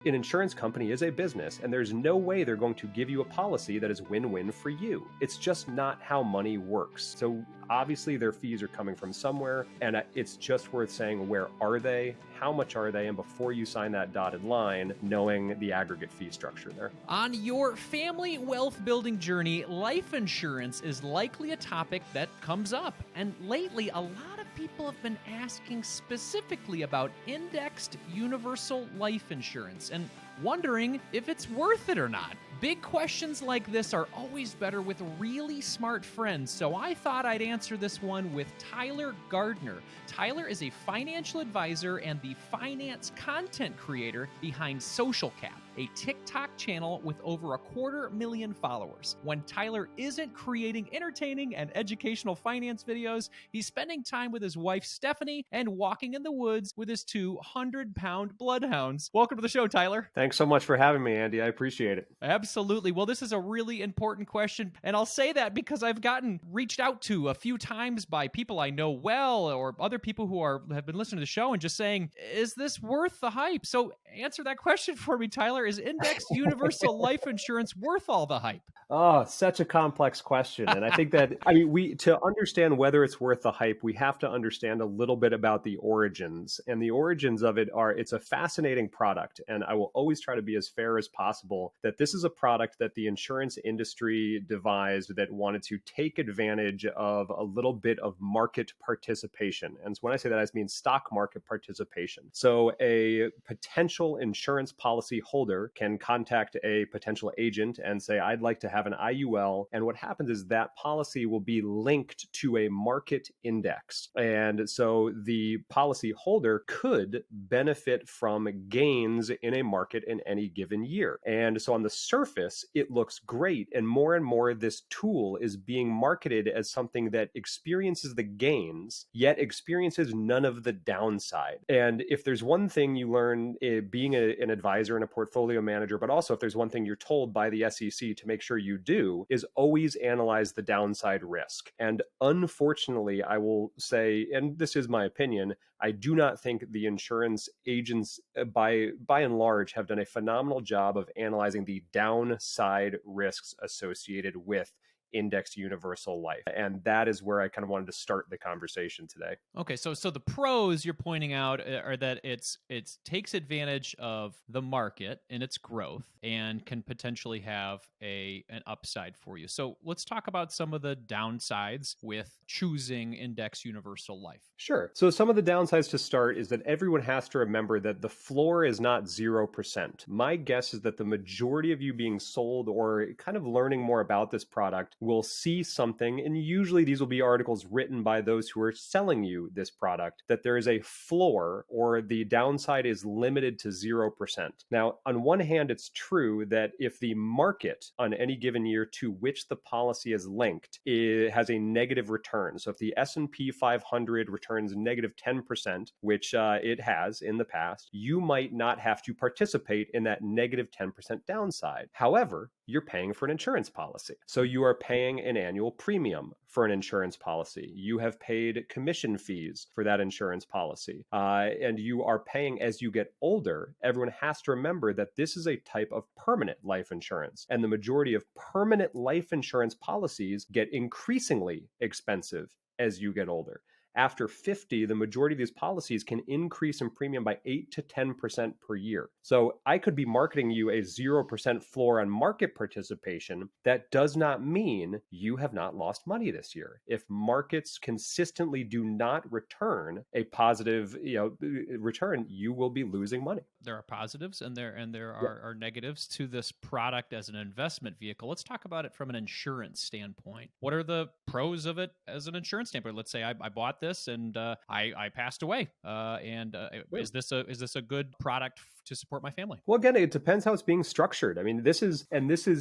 An insurance company is a business, and there's no way they're going to give you a policy that is win-win for you. It's just not how money works. So obviously their fees are coming from somewhere, and it's just worth saying, where are they? How much are they? And before you sign that dotted line, knowing the aggregate fee structure there. On your family wealth building journey, life insurance is likely a topic that comes up. And lately, a lot of people have been asking specifically about indexed universal life insurance and wondering if it's worth it or not. Big questions like this are always better with really smart friends, so I thought I'd answer this one with Tyler Gardner. Tyler is a financial advisor and the finance content creator behind Social Cap, a TikTok channel with over 250,000 followers. When Tyler isn't creating entertaining and educational finance videos, he's spending time with his wife, Stefanie, and walking in the woods with his 200-pound bloodhounds. Welcome to the show, Tyler. Thanks so much for having me, Andy. I appreciate it. Absolutely. Well, this is a really important question, and I'll say that because I've gotten reached out to a few times by people I know well or other people who have been listening to the show and just saying, is this worth the hype? So answer that question for me, Tyler. Is indexed universal life insurance worth all the hype? Oh, such a complex question. And I think that, to understand whether it's worth the hype, we have to understand a little bit about the origins. And the origins of it's a fascinating product. And I will always try to be as fair as possible that this is a product that the insurance industry devised that wanted to take advantage of a little bit of market participation. And so when I say that, I mean stock market participation. So a potential insurance policy holder can contact a potential agent and say, I'd like to have an IUL. And what happens is that policy will be linked to a market index. And so the policy holder could benefit from gains in a market in any given year. And so on the surface, it looks great. And more this tool is being marketed as something that experiences the gains, yet experiences none of the downside. And if there's one thing you learn being an advisor and a portfolio manager, but also if there's one thing you're told by the SEC to make sure you do, is always analyze the downside risk. And unfortunately, I will say, and this is my opinion, I do not think the insurance agents by and large have done a phenomenal job of analyzing the downside risks associated with indexed universal life. And that is where I kind of wanted to start the conversation today. Okay, so the pros you're pointing out are that it takes advantage of the market and its growth and can potentially have an upside for you. So let's talk about some of the downsides with choosing indexed universal life. Sure. So some of the downsides to start is that everyone has to remember that the floor is not 0%. My guess is that the majority of you being sold or kind of learning more about this product will see something, and usually these will be articles written by those who are selling you this product, that there is a floor or the downside is limited to 0%. Now, on one hand, it's true that if the market on any given year to which the policy is linked, it has a negative return. So if the S&P 500 returns negative 10%, which it has in the past, you might not have to participate in that negative 10% downside. However, you're paying for an insurance policy. So you are paying an annual premium for an insurance policy. You have paid commission fees for that insurance policy. And you are paying as you get older. Everyone has to remember that this is a type of permanent life insurance. And the majority of permanent life insurance policies get increasingly expensive as you get older. After 50, the majority of these policies can increase in premium by 8 to 10% per year. So I could be marketing you a 0% floor on market participation. That does not mean you have not lost money this year. If markets consistently do not return a positive return, you will be losing money. There are positives and there are negatives to this product as an investment vehicle. Let's talk about it from an insurance standpoint. What are the pros of it as an insurance standpoint? Let's say I bought this and I passed away. Is this a good product to support my family? Well, again, it depends how it's being structured. I mean, this is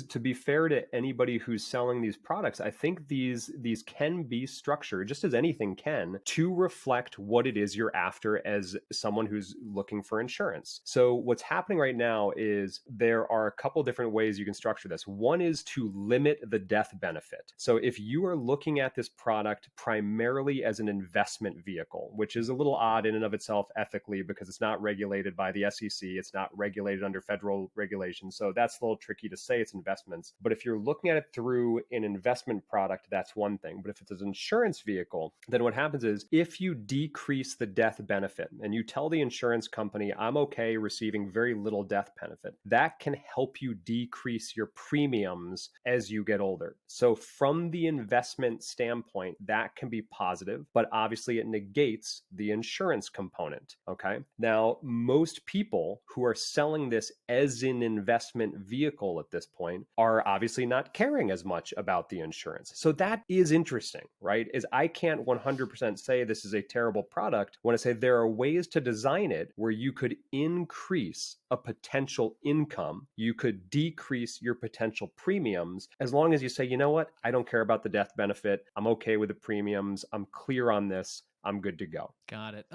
to be fair to anybody who's selling these products. I think these can be structured, just as anything can, to reflect what it is you're after as someone who's looking for insurance. So what's happening right now is there are a couple different ways you can structure this. One is to limit the death benefit. So if you are looking at this product primarily as an investment vehicle, which is a little odd in and of itself ethically because it's not regulated by the SEC. It's not regulated under federal regulations. So that's a little tricky to say it's investments. But if you're looking at it through an investment product, that's one thing. But if it's an insurance vehicle, then what happens is if you decrease the death benefit and you tell the insurance company, I'm okay receiving very little death benefit, that can help you decrease your premiums as you get older. So from the investment standpoint, that can be positive, but obviously it negates the insurance component. Okay. Now, most people who are selling this as an investment vehicle at this point are obviously not caring as much about the insurance. So that is interesting, right? Is I can't 100% say this is a terrible product when I say there are ways to design it where you could increase a potential income, you could decrease your potential premiums, as long as you say, you know what, I don't care about the death benefit. I'm okay with the premiums. I'm clear on this. I'm good to go. Got it.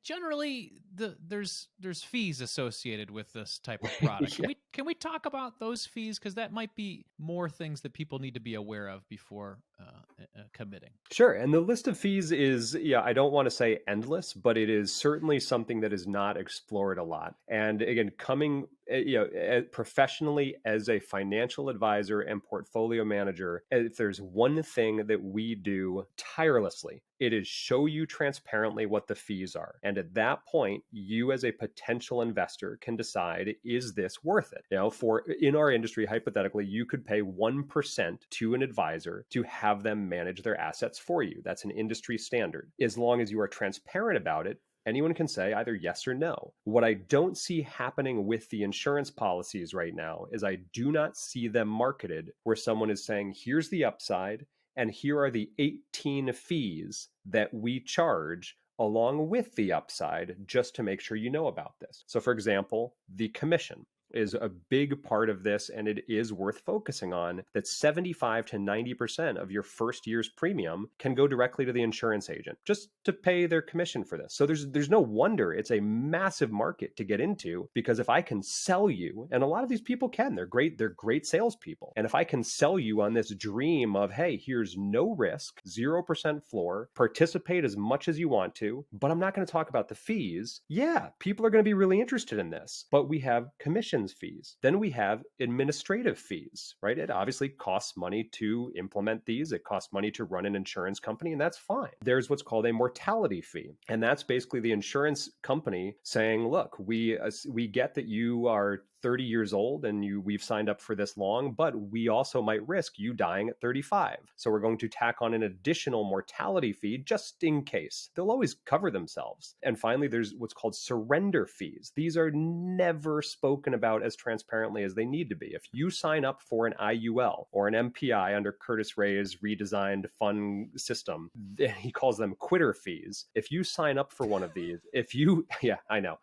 Generally, there's fees associated with this type of product. Yeah. Can we talk about those fees, because that might be more things that people need to be aware of before committing? Sure. And the list of fees is, I don't want to say endless, but it is certainly something that is not explored a lot. And again, coming professionally as a financial advisor and portfolio manager, if there's one thing that we do tirelessly, it is show you transparently what the fees are. And at that point, you as a potential investor can decide, is this worth it? In our industry, hypothetically, you could pay 1% to an advisor to have them manage their assets for you. That's an industry standard. As long as you are transparent about it, anyone can say either yes or no. What I don't see happening with the insurance policies right now is I do not see them marketed where someone is saying, here's the upside, and here are the 18 fees that we charge along with the upside, just to make sure you know about this. So for example, the commission is a big part of this, and it is worth focusing on that 75 to 90% of your first year's premium can go directly to the insurance agent just to pay their commission for this. So there's no wonder it's a massive market to get into, because if I can sell you, and a lot of these people can, they're great salespeople. And if I can sell you on this dream of, hey, here's no risk, 0% floor, participate as much as you want to, but I'm not going to talk about the fees. Yeah, people are going to be really interested in this, but we have commissions fees. Then we have administrative fees, right? It obviously costs money to implement these. It costs money to run an insurance company, and that's fine. There's what's called a mortality fee. And that's basically the insurance company saying, look, we get that you are 30 years old and we've signed up for this long, but we also might risk you dying at 35. So we're going to tack on an additional mortality fee just in case. They'll always cover themselves. And finally, there's what's called surrender fees. These are never spoken about as transparently as they need to be. If you sign up for an IUL or an MPI under Curtis Ray's redesigned fund system, he calls them quitter fees. If you sign up for one of these, yeah, I know,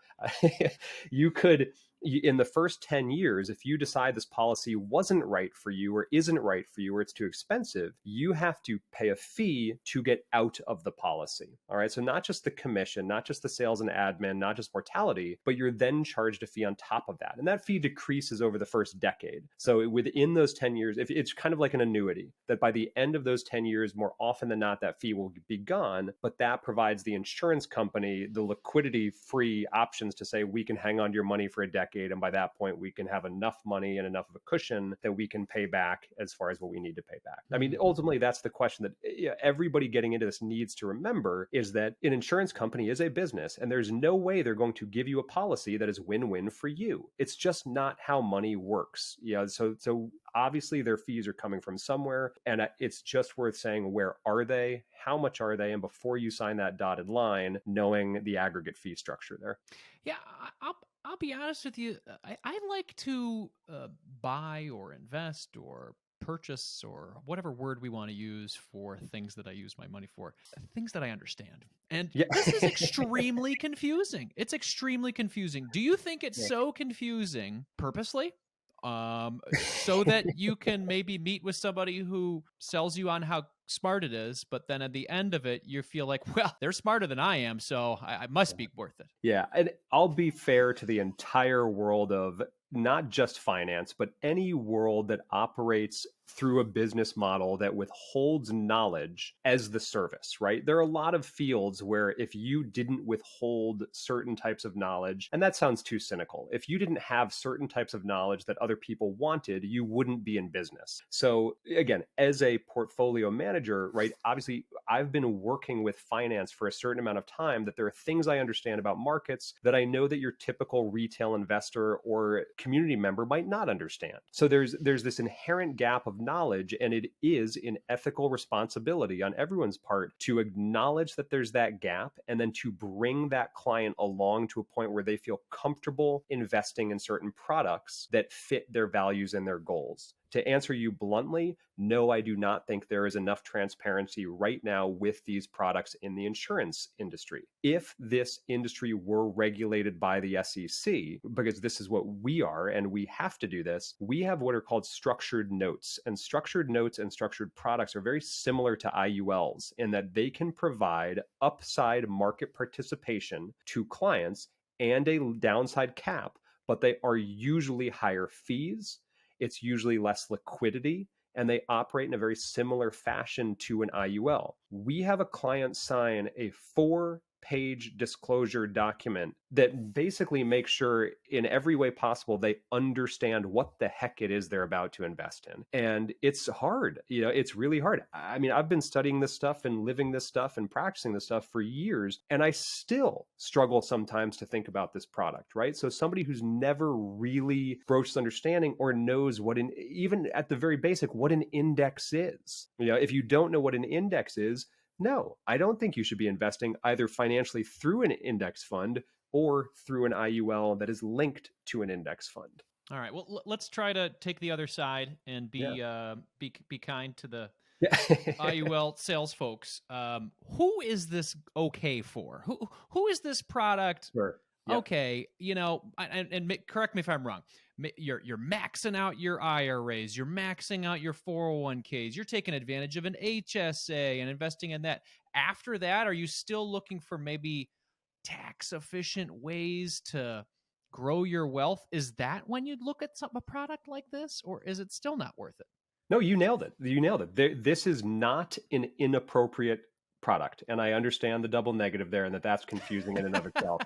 you could, in the first 10 years, if you decide this policy wasn't right for you or isn't right for you or it's too expensive, you have to pay a fee to get out of the policy. All right. So not just the commission, not just the sales and admin, not just mortality, but you're then charged a fee on top of that. And that fee decreases over the first decade. So within those 10 years, if it's kind of like an annuity, that by the end of those 10 years, more often than not, that fee will be gone. But that provides the insurance company the liquidity-free options to say, we can hang on to your money for a decade. And by that point, we can have enough money and enough of a cushion that we can pay back as far as what we need to pay back. I mean, ultimately, that's the question that everybody getting into this needs to remember, is that an insurance company is a business, and there's no way they're going to give you a policy that is win-win for you. It's just not how money works. So obviously their fees are coming from somewhere, and it's just worth saying, where are they? How much are they? And before you sign that dotted line, knowing the aggregate fee structure there. Yeah, I'll be honest with you. I like to buy or invest or purchase, or whatever word we want to use for things that I use my money for, things that I understand. And this is extremely confusing. It's extremely confusing. Do you think it's so confusing purposely? So that you can maybe meet with somebody who sells you on how smart it is, but then at the end of it, you feel like, well, they're smarter than I am, so I must be worth it. Yeah, and I'll be fair to the entire world of not just finance, but any world that operates through a business model that withholds knowledge as the service, right? There are a lot of fields where if you didn't withhold certain types of knowledge, and that sounds too cynical, if you didn't have certain types of knowledge that other people wanted, you wouldn't be in business. So again, as a portfolio manager, right, obviously I've been working with finance for a certain amount of time, that there are things I understand about markets that I know that your typical retail investor or community member might not understand. So there's this inherent gap of knowledge, and it is an ethical responsibility on everyone's part to acknowledge that there's that gap, and then to bring that client along to a point where they feel comfortable investing in certain products that fit their values and their goals. To answer you bluntly, no, I do not think there is enough transparency right now with these products in the insurance industry. If this industry were regulated by the SEC, because this is what we are and we have to do this, we have what are called structured notes. And structured notes and structured products are very similar to IULs in that they can provide upside market participation to clients and a downside cap, but they are usually higher fees. It's usually less liquidity, and they operate in a very similar fashion to an IUL. We have a client sign a 4-page disclosure document that basically makes sure in every way possible they understand what the heck it is they're about to invest in. And it's hard. It's really hard. I mean, I've been studying this stuff and living this stuff and practicing this stuff for years, and I still struggle sometimes to think about this product, right? So somebody who's never really broached understanding or knows even at the very basic, what an index is. If you don't know what an index is, no, I don't think you should be investing either financially through an index fund or through an IUL that is linked to an index fund. All right. Well, let's try to take the other side and be kind to the IUL sales folks. Who is this okay for? Who is this product? Sure. Yep. Okay, and correct me if I'm wrong. You're maxing out your IRAs, you're maxing out your 401ks, you're taking advantage of an HSA and investing in that. After that, are you still looking for maybe tax efficient ways to grow your wealth? Is that when you'd look at a product like this, or is it still not worth it? No, you nailed it. This is not an inappropriate product, and I understand the double negative there, and that's confusing in and of itself.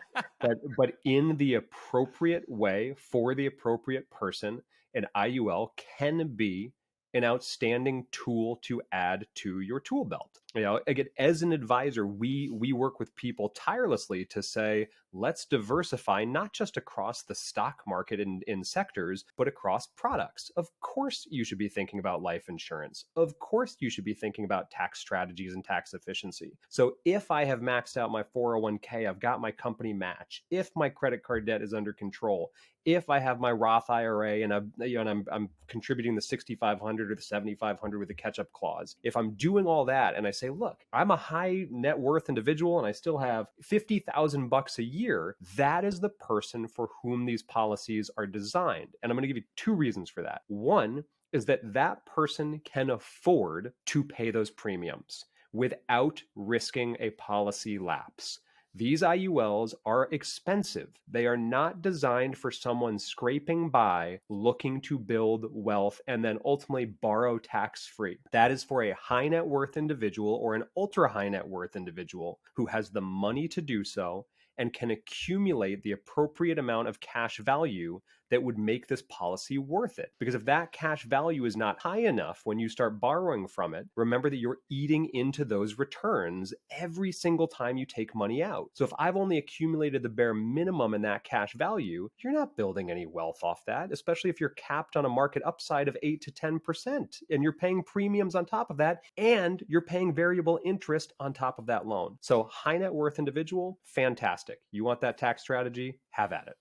But in the appropriate way for the appropriate person, an IUL can be an outstanding tool to add to your tool belt. Again, as an advisor, we work with people tirelessly to say, let's diversify not just across the stock market in sectors, but across products. Of course, you should be thinking about life insurance. Of course, you should be thinking about tax strategies and tax efficiency. So if I have maxed out my 401k, I've got my company match, if my credit card debt is under control, if I have my Roth IRA and I'm contributing the 6,500 or the 7,500 with a catch-up clause, if I'm doing all that and I say, look, I'm a high net worth individual and I still have $50,000 a year, that is the person for whom these policies are designed. And I'm going to give you 2 reasons for that. One is that person can afford to pay those premiums without risking a policy lapse. These IULs are expensive. They are not designed for someone scraping by, looking to build wealth, and then ultimately borrow tax-free. That is for a high net worth individual or an ultra high net worth individual who has the money to do so and can accumulate the appropriate amount of cash value that would make this policy worth it. Because if that cash value is not high enough when you start borrowing from it, remember that you're eating into those returns every single time you take money out. So if I've only accumulated the bare minimum in that cash value, you're not building any wealth off that, especially if you're capped on a market upside of 8 to 10%, and you're paying premiums on top of that, and you're paying variable interest on top of that loan. So high net worth individual, fantastic. You want that tax strategy? Have at it.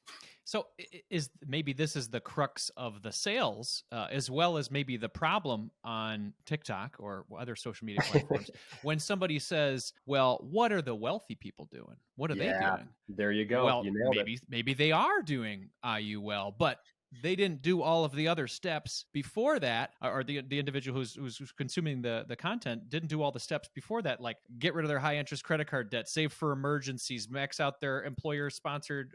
So this is the crux of the sales, as well as maybe the problem on TikTok or other social media platforms. When somebody says, well, what are the wealthy people doing? What are they doing? There you go. Well, you nailed it. Maybe they are doing IUL, but they didn't do all of the other steps before that, or the individual who's consuming the content didn't do all the steps before that, like get rid of their high interest credit card debt, save for emergencies, max out their employer sponsored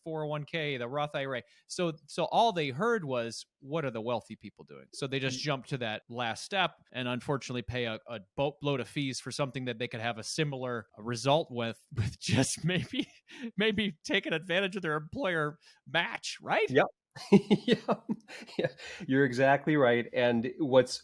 401k, the Roth IRA. So all they heard was, what are the wealthy people doing? So they just jumped to that last step and unfortunately pay a boatload of fees for something that they could have a similar result with just maybe taking advantage of their employer match, right? Yep. Yeah, yeah, you're exactly right. And what's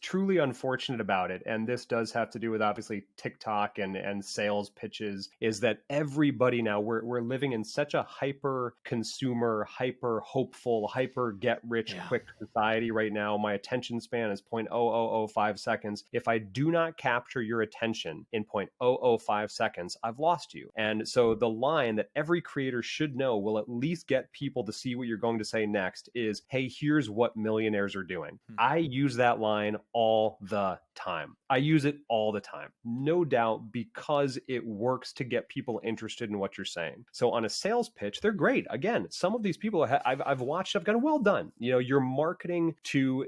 truly unfortunate about it, and this does have to do with obviously TikTok and sales pitches, is that everybody now we're living in such a hyper consumer, hyper hopeful, hyper get rich quick society right now. My attention span is 0.0005 seconds. If I do not capture your attention in 0.005 seconds, I've lost you. And so the line that every creator should know will at least get people to see what you're going to say next is, hey, here's what millionaires are doing. I use that line all the time. I use it all the time, no doubt, because it works to get people interested in what you're saying. So on a sales pitch, they're great. Again, some of these people I've watched, I've gone, well done. You're marketing to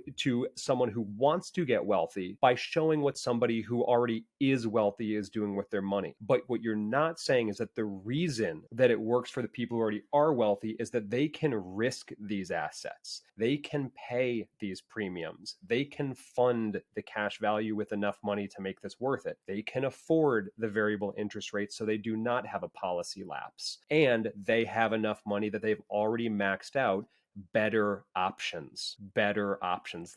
someone who wants to get wealthy by showing what somebody who already is wealthy is doing with their money. But what you're not saying is that the reason that it works for the people who already are wealthy is that they can risk these assets. They can pay these premiums. They can fund the cash value with enough money to make this worth it. They can afford the variable interest rates so they do not have a policy lapse. And they have enough money that they've already maxed out better options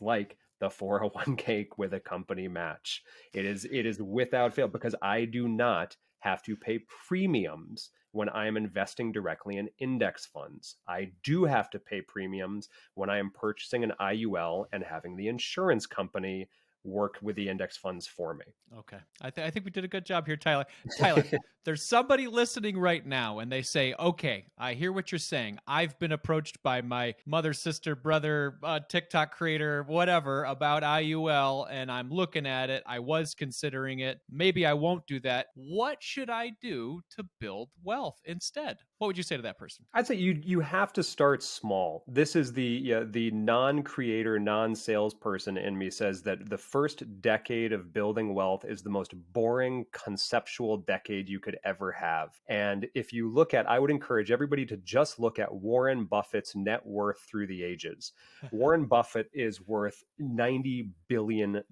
like the 401k with a company match. It is without fail, because I do not have to pay premiums when I am investing directly in index funds. I do have to pay premiums when I am purchasing an IUL and having the insurance company work with the index funds for me. Okay. I think we did a good job here, Tyler. Tyler, there's somebody listening right now and they say, okay, I hear what you're saying. I've been approached by my mother, sister, brother, TikTok creator, whatever, about IUL, and I'm looking at it. I was considering it. Maybe I won't do that. What should I do to build wealth instead? What would you say to that person? I'd say you have to start small. This is the non-creator, non-salesperson in me says that the first decade of building wealth is the most boring conceptual decade you could ever have. And if you look at, I would encourage everybody to just look at Warren Buffett's net worth through the ages. Warren Buffett is worth $90 billion,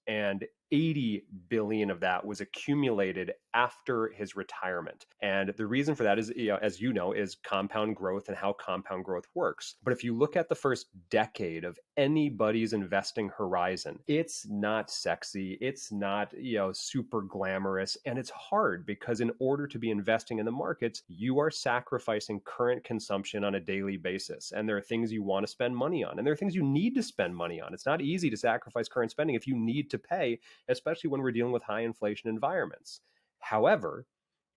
and 80 billion of that was accumulated after his retirement. And the reason for that is, as you know, is compound growth and how compound growth works. But if you look at the first decade of anybody's investing horizon, it's not sexy. It's not, super glamorous. And it's hard because in order to be investing in the markets, you are sacrificing current consumption on a daily basis. And there are things you want to spend money on, and there are things you need to spend money on. It's not easy to sacrifice current spending if you need to pay, especially when we're dealing with high inflation environments. However,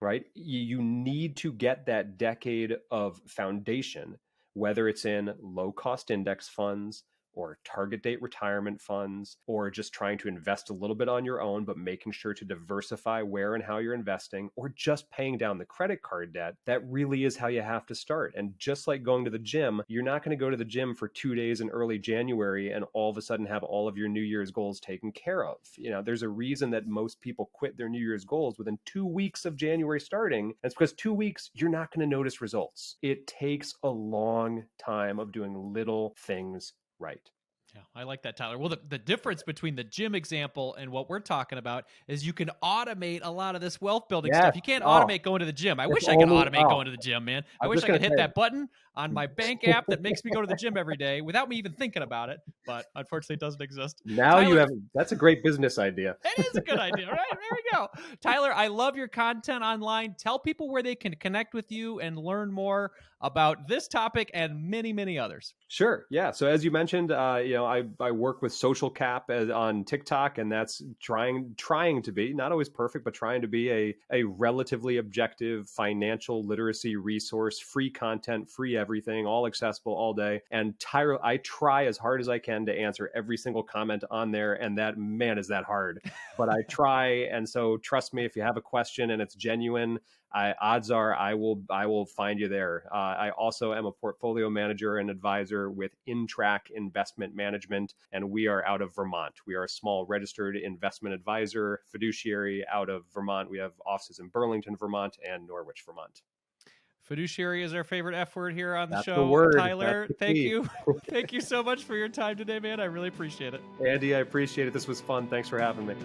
right, you need to get that decade of foundation, whether it's in low cost index funds or target date retirement funds, or just trying to invest a little bit on your own, but making sure to diversify where and how you're investing, or just paying down the credit card debt. That really is how you have to start. And just like going to the gym, you're not going to go to the gym for 2 days in early January and all of a sudden have all of your New Year's goals taken care of. There's a reason that most people quit their New Year's goals within 2 weeks of January starting. And it's because 2 weeks, you're not going to notice results. It takes a long time of doing little things right. Yeah, I like that, Tyler. Well, the difference between the gym example and what we're talking about is you can automate a lot of this wealth building stuff. You can't automate going to the gym. I wish I could automate going to the gym, man. I wish I could hit that button on my bank app that makes me go to the gym every day without me even thinking about it. But unfortunately, it doesn't exist. Now Tyler, that's a great business idea. It is a good idea, right? There we go. Tyler, I love your content online. Tell people where they can connect with you and learn more about this topic and many, many others. Sure. Yeah. So as you mentioned, I work with Social Cap on TikTok, and that's trying to be, not always perfect, but trying to be a relatively objective financial literacy resource, free content, free everything, all accessible all day. And I try as hard as I can to answer every single comment on there. And that, man, is that hard, but I try. And so trust me, if you have a question and it's genuine, odds are I will find you there. I also am a portfolio manager and advisor with InTrack Investment Management, and we are out of Vermont. We are a small registered investment advisor fiduciary out of Vermont. We have offices in Burlington, Vermont, and Norwich, Vermont. Fiduciary is our favorite F word here on the That's show. the word. Tyler, That's the thank key. you. Thank you so much for your time today, man. I really appreciate it. Andy, I appreciate it. This was fun. Thanks for having me.